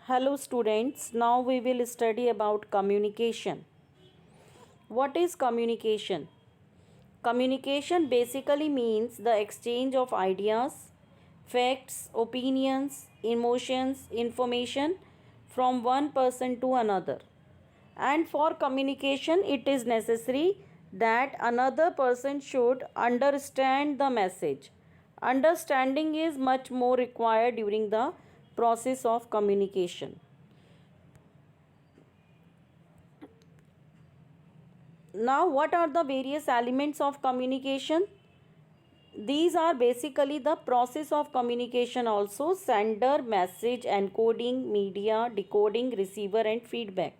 Hello students, now we will study about communication. What is communication? Communication basically means the exchange of ideas, facts, opinions, emotions, information from one person to another. And for communication, it is necessary that another person should understand the message. Understanding is much more required during the process of communication. Now, what are the various elements of communication? These are basically the process of communication also: sender, message, encoding, media, decoding, receiver, and feedback.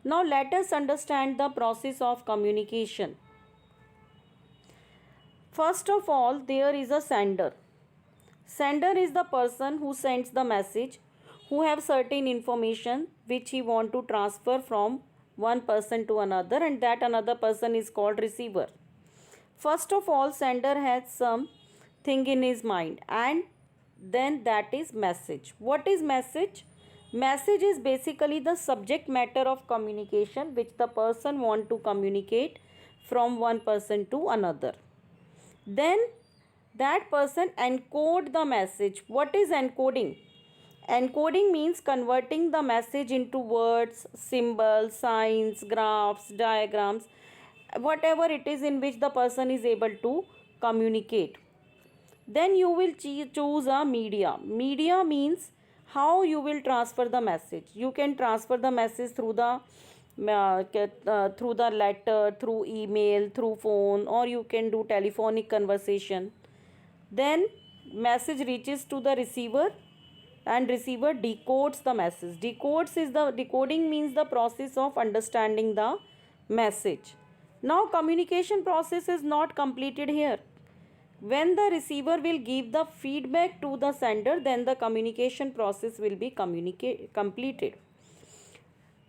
Now, let us understand the process of communication. First of all, there is a sender. Sender is the person who sends the message, who have certain information which he want to transfer from one person to another, and that another person is called receiver. First of all, sender has some thing in his mind, and then that is message. What is message? Message is basically the subject matter of communication which the person want to communicate from one person to another. Then that person encode the message. What is encoding? Encoding means converting the message into words, symbols, signs, graphs, diagrams, whatever it is in which the person is able to communicate. Then you will choose a media. Media means how you will transfer the message. You can transfer the message through the letter, through email, through phone, or you can do telephonic conversation. Then message reaches to the receiver, and receiver decodes the message. Decoding means the process of understanding the message. Now communication process is not completed here. When the receiver will give the feedback to the sender, then the communication process will be completed.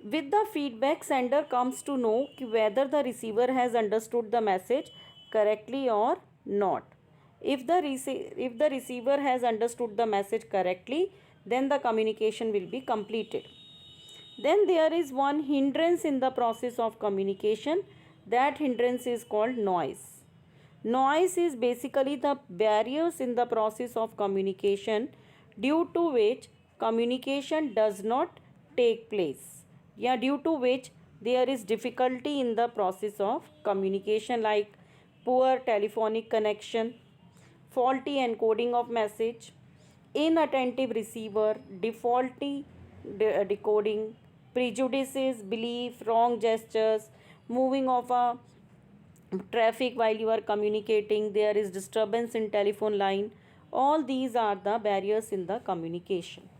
With the feedback, sender comes to know whether the receiver has understood the message correctly or not. If the receiver has understood the message correctly, then the communication will be completed. Then there is one hindrance in the process of communication. That hindrance is called noise. Noise is basically the barriers in the process of communication due to which communication does not take place. Yeah, due to which there is difficulty in the process of communication, like poor telephonic connection, faulty encoding of message, inattentive receiver, defaulty decoding, prejudices, belief, wrong gestures, moving of a traffic while you are communicating, there is disturbance in telephone line. All these are the barriers in the communication.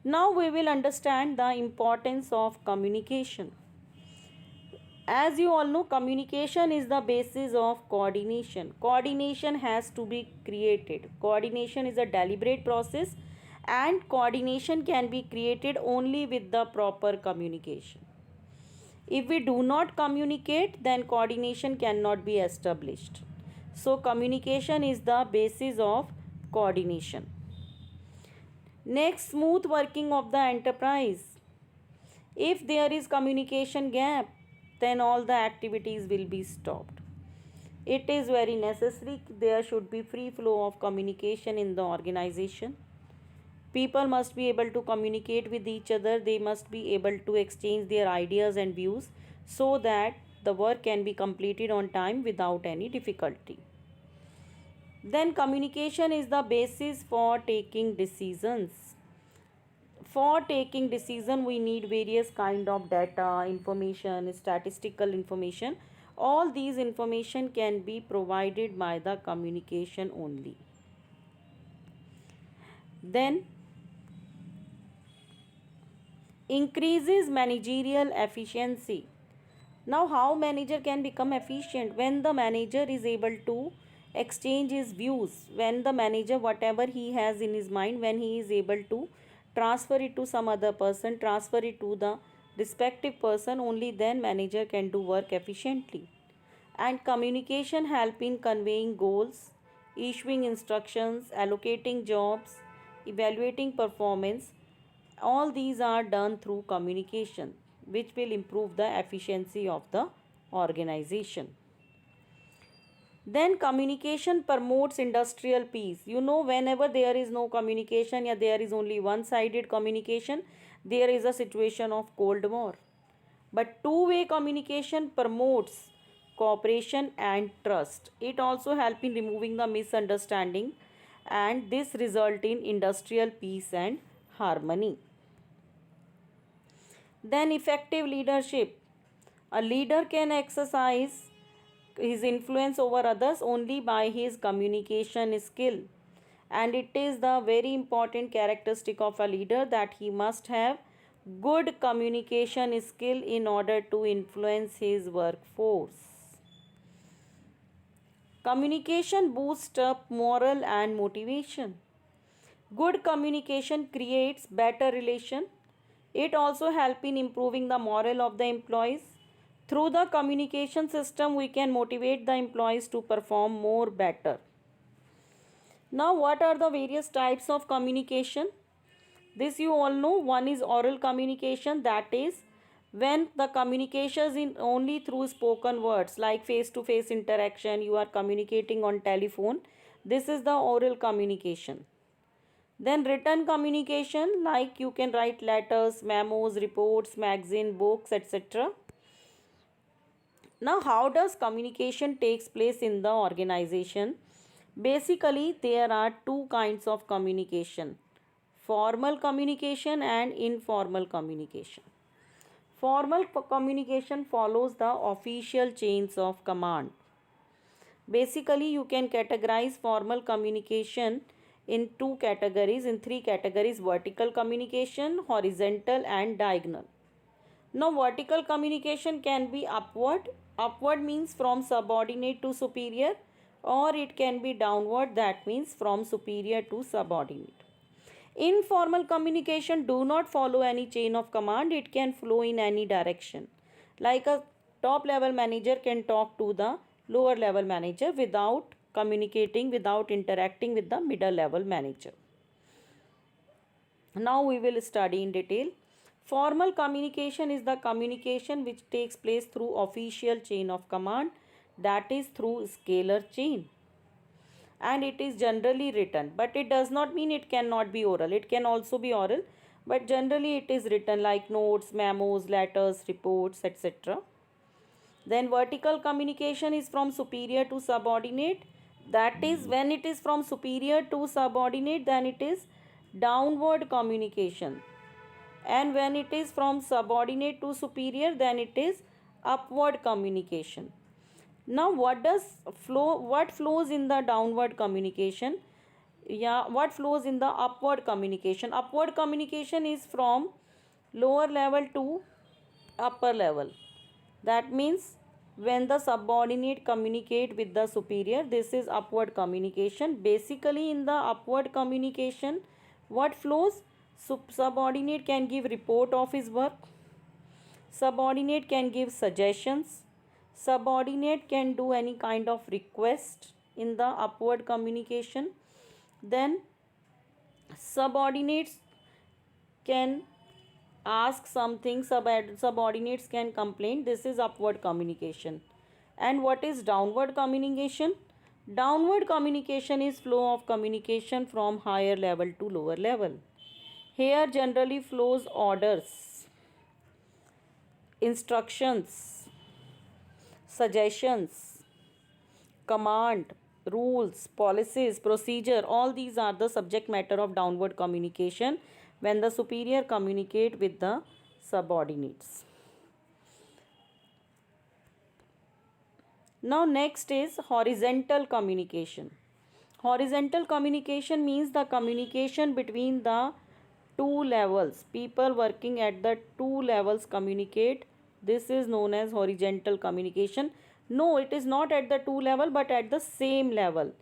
Now we will understand the importance of communication. As you all know, communication is the basis of coordination. Coordination has to be created. Coordination is a deliberate process, and coordination can be created only with the proper communication. If we do not communicate, then coordination cannot be established. So communication is the basis of coordination. Next, smooth working of the enterprise. If there is communication gap, then all the activities will be stopped. It is very necessary there should be free flow of communication in the organization. People must be able to communicate with each other. They must be able to exchange their ideas and views so that the work can be completed on time without any difficulty. Then communication is the basis for taking decisions. For taking decision, we need various kind of data, information, statistical information. All these information can be provided by the communication only. Then increases managerial efficiency. Now, how manager can become efficient? When the manager is able to exchange his views, when the manager, whatever he has in his mind, when he is able to transfer it to some other person, transfer it to the respective person, only then manager can do work efficiently. And communication help in conveying goals, issuing instructions, allocating jobs, evaluating performance. All these are done through communication, which will improve the efficiency of the organization. Then communication promotes industrial peace. Whenever there is no communication, or there is only one sided communication, there is a situation of cold war. But two-way communication promotes cooperation and trust. It also helps in removing the misunderstanding, and this result in industrial peace and harmony. Then effective leadership. A leader can exercise his influence over others only by his communication skill, and it is the very important characteristic of a leader that he must have good communication skill in order to influence his workforce. Communication boosts up morale and motivation. Good communication creates better relation. It also helps in improving the morale of the employees. Through the communication system, we can motivate the employees to perform more better. Now, what are the various types of communication? This you all know. One is oral communication, that is when the communication is in only through spoken words, like face to face interaction, you are communicating on telephone. This is the oral communication. Then written communication, like you can write letters, memos, reports, magazine, books, etc. Now, how does communication takes place in the organization? Basically, there are two kinds of communication: formal communication and informal communication. Formal communication follows the official chains of command. Basically, you can categorize formal communication in two categories, in three categories: vertical communication, horizontal, and diagonal. Now, vertical communication can be upward. Upward means from subordinate to superior, or it can be downward, that means from superior to subordinate. Informal communication do not follow any chain of command. It can flow in any direction. Like a top level manager can talk to the lower level manager without communicating, without interacting with the middle level manager. Now we will study in detail. Formal communication is the communication which takes place through official chain of command, that is through scalar chain, and it is generally written, but it does not mean it cannot be oral. It can also be oral, but generally it is written, like notes, memos, letters, reports, etc. Then vertical communication is from superior to subordinate. That is, when it is from superior to subordinate, then it is downward communication, and when it is from subordinate to superior, then it is upward communication. Now, what flows in the downward communication? What flows in the upward communication? Upward communication is from lower level to upper level. That means when the subordinate communicate with the superior, this is upward communication. Basically, in the upward communication, what flows? Subordinate can give report of his work. Subordinate can give suggestions. Subordinate can do any kind of request in the upward communication. Then subordinates can ask something, subordinates can complain. This is upward communication. And what is downward communication? Downward communication is flow of communication from higher level to lower level. Here generally flows orders, instructions, suggestions, command, rules, policies, procedure. All these are the subject matter of downward communication when the superior communicate with the subordinates. Now next is horizontal communication. Horizontal communication means the communication between the two levels. People working at the two levels communicate. This is known as horizontal communication. No, it is not at the two level, but at the same level.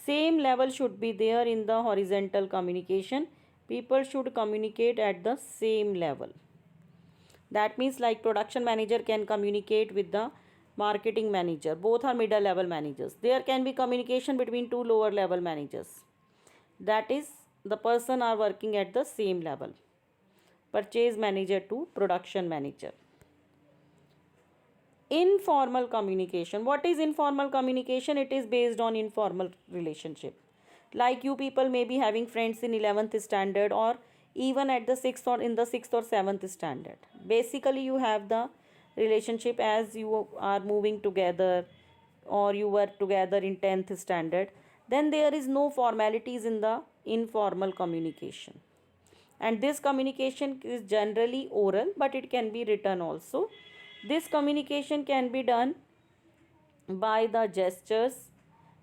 Same level should be there in the horizontal communication. People should communicate at the same level. That means, like production manager can communicate with the marketing manager. Both are middle level managers. There can be communication between two lower level managers. That is, the person are working at the same level. purchase manager to production manager. Informal communication. What is informal communication? It is based on informal relationship. Like you people may be having friends in 11th standard, or even at the 6th or in the 6th or 7th standard. Basically you have the relationship as you are moving together, or you were together in 10th standard. Then there is no formalities in the informal communication, and this communication is generally oral, but it can be written also. This communication can be done by the gestures,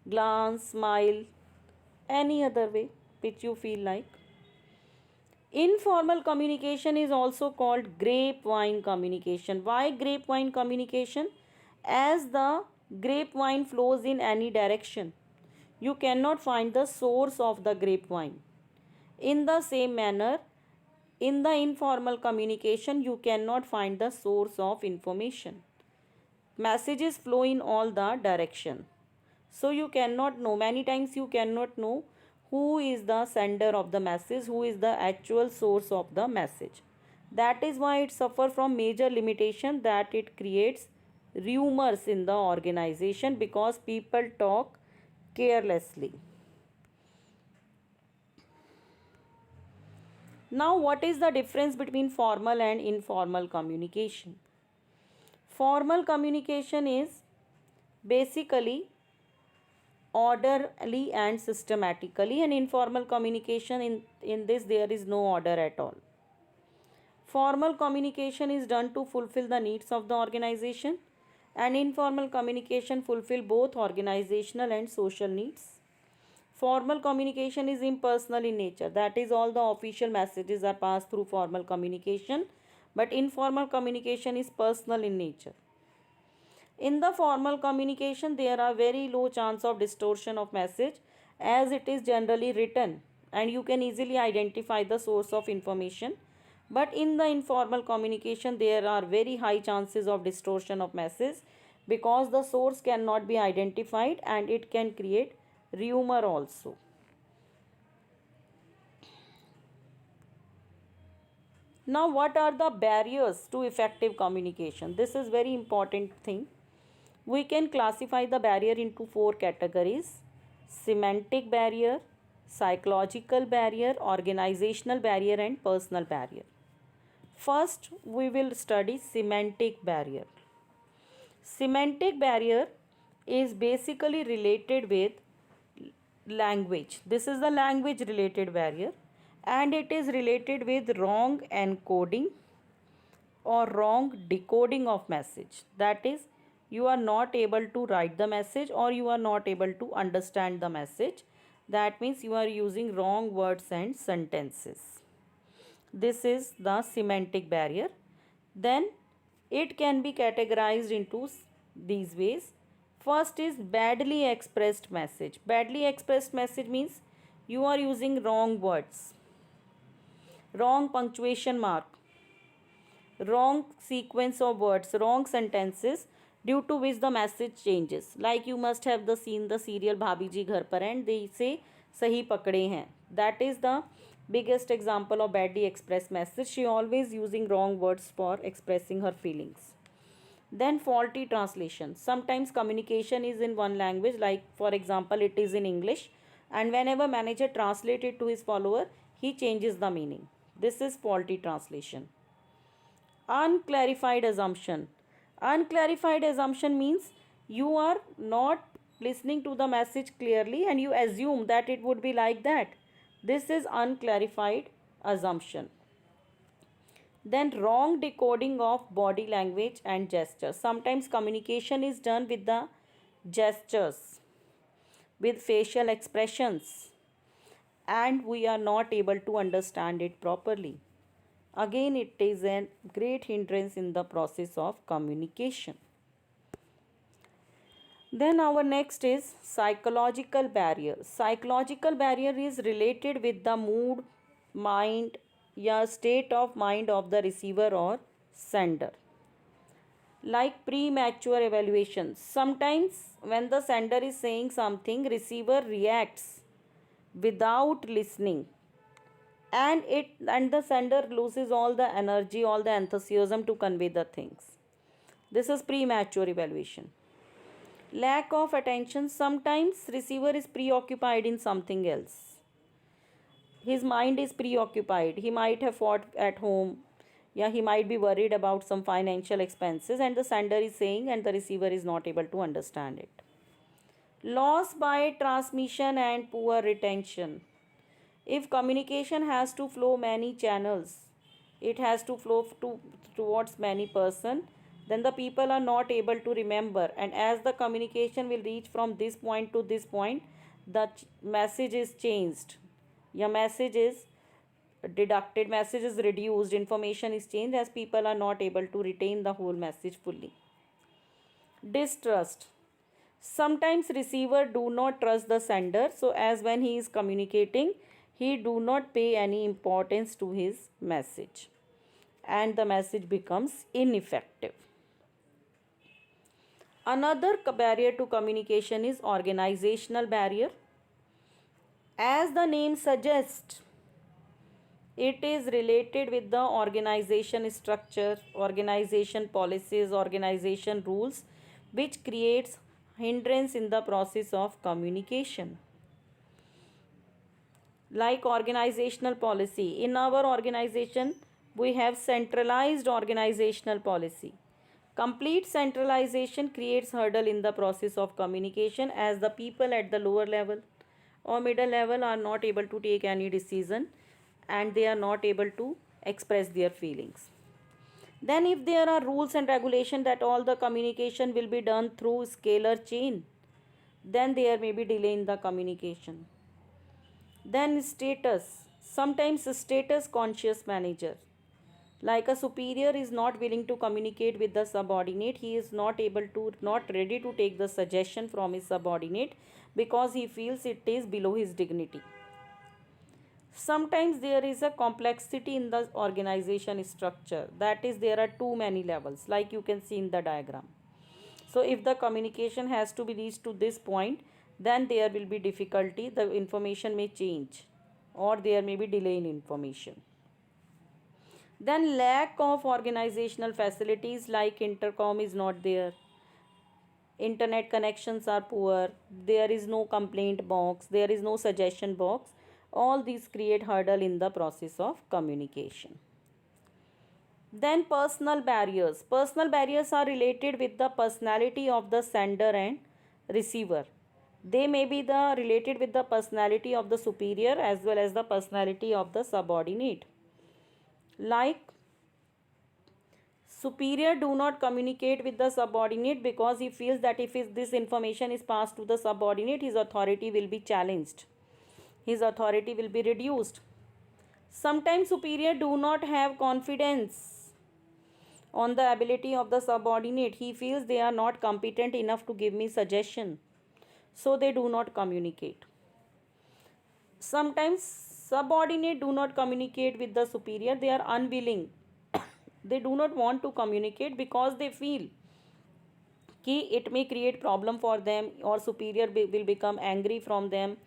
glance, smile, any other way which you feel like. Informal communication is also called grapevine communication. Why grapevine communication? As the grapevine flows in any direction, you cannot find the source of the grapevine. In the same manner, in the informal communication, you cannot find the source of information. Messages flow in all the direction. So you cannot know, many times you cannot know who is the sender of the message, who is the actual source of the message. That is why it suffers from major limitation, that it creates rumors in the organization because people talk carelessly. Now, what is the difference between formal and informal communication? Formal communication is basically orderly and systematically, and informal communication in this there is no order at all. Formal communication is done to fulfill the needs of the organization, and informal communication fulfill both organizational and social needs. Formal communication is impersonal in nature, that is, all the official messages are passed through formal communication, but informal communication is personal in nature. In the formal communication, there are very low chance of distortion of message as it is generally written and you can easily identify the source of information. But in the informal communication, there are very high chances of distortion of message because the source cannot be identified and it can create rumor also. Now, what are the barriers to effective communication? This is very important thing. We can classify the barrier into 4 categories: semantic barrier, psychological barrier, organizational barrier, and personal barrier. First, we will study semantic barrier. Semantic barrier is basically related with language. This is the language related barrier, and it is related with wrong encoding or wrong decoding of message. That is, you are not able to write the message or you are not able to understand the message. That means you are using wrong words and sentences. This is the semantic barrier. Then it can be categorized into these ways. First is badly expressed message. Badly expressed message means you are using wrong words, wrong punctuation mark, wrong sequence of words, wrong sentences, due to which the message changes. Like you must have seen the serial Bhabhi Ji Ghar Par, and they say sahi pakde hain. That is the biggest example of badly expressed message. She always using wrong words for expressing her feelings. Then faulty translation. Sometimes communication is in one language, like for example it is in English, and whenever manager translates it to his follower, he changes the meaning. This is faulty translation. Unclarified assumption. Unclarified assumption means you are not listening to the message clearly and you assume that it would be like that. This is unclarified assumption. Then wrong decoding of body language and gestures. Sometimes communication is done with the gestures, with facial expressions, and we are not able to understand it properly. Again, it is a great hindrance in the process of communication. Then our next is psychological barrier. Psychological barrier is related with the mood, mind, state of mind of the receiver or sender. Like premature evaluation. Sometimes when the sender is saying something, receiver reacts without listening. and the sender loses all the energy, all the enthusiasm to convey the things. This is premature evaluation. Lack of attention. Sometimes receiver is preoccupied in something else. His mind is preoccupied. He might have fought at home. Yeah, he might be worried about some financial expenses, and the sender is saying, and the receiver is not able to understand it. Loss by transmission and poor retention. If communication has to flow many channels, it has to flow towards many person, then the people are not able to remember, and as the communication will reach from this point to this point, the message is changed. Your message is deducted, message is reduced, information is changed, as people are not able to retain the whole message fully. Distrust. Sometimes receiver do not trust the sender, so as when he is communicating, he do not pay any importance to his message, and the message becomes ineffective. Another barrier to communication is organizational barrier. As the name suggests, it is related with the organization structure, organization policies, organization rules, which creates hindrance in the process of communication. Like organizational policy. In our organization, we have centralized organizational policy. Complete centralization creates hurdle in the process of communication, as the people at the lower level or middle level are not able to take any decision, and they are not able to express their feelings. Then if there are rules and regulation that all the communication will be done through scalar chain, then there may be delay in the communication. Then status. Sometimes status conscious manager, like a superior is not willing to communicate with the subordinate, he is not ready to take the suggestion from his subordinate because he feels it is below his dignity. Sometimes there is a complexity in the organization structure, that is there are too many levels, like you can see in the diagram. So if the communication has to be reached to this point, then there will be difficulty, the information may change, or there may be delay in information. Then lack of organizational facilities, like intercom is not there, internet connections are poor, there is no complaint box, there is no suggestion box. All these create hurdle in the process of communication. Then personal barriers. Personal barriers are related with the personality of the sender and receiver. They may be related with the personality of the superior as well as the personality of the subordinate. Like superior do not communicate with the subordinate because he feels that if this information is passed to the subordinate, his authority will be challenged, his authority will be reduced. Sometimes superior do not have confidence on the ability of the subordinate. He feels they are not competent enough to give me suggestion, so they do not communicate. Sometimes subordinate do not communicate with the superior, they are unwilling. They do not want to communicate because they feel कि it may create problem for them, or superior will become angry from them.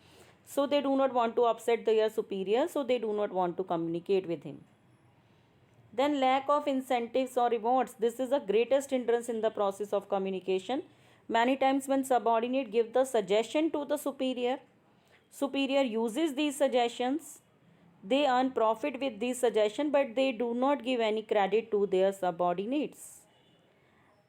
So they do not want to upset their superior, so they do not want to communicate with him. Then lack of incentives or rewards. This is the greatest hindrance in the process of communication. Many times when subordinate give the suggestion to the superior, superior uses these suggestions, they earn profit with these suggestions, but they do not give any credit to their subordinates.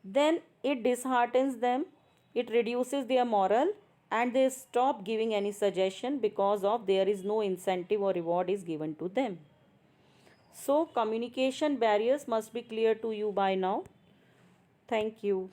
Then it disheartens them, it reduces their morale, and they stop giving any suggestion because of there is no incentive or reward is given to them. So communication barriers must be clear to you by now. Thank you.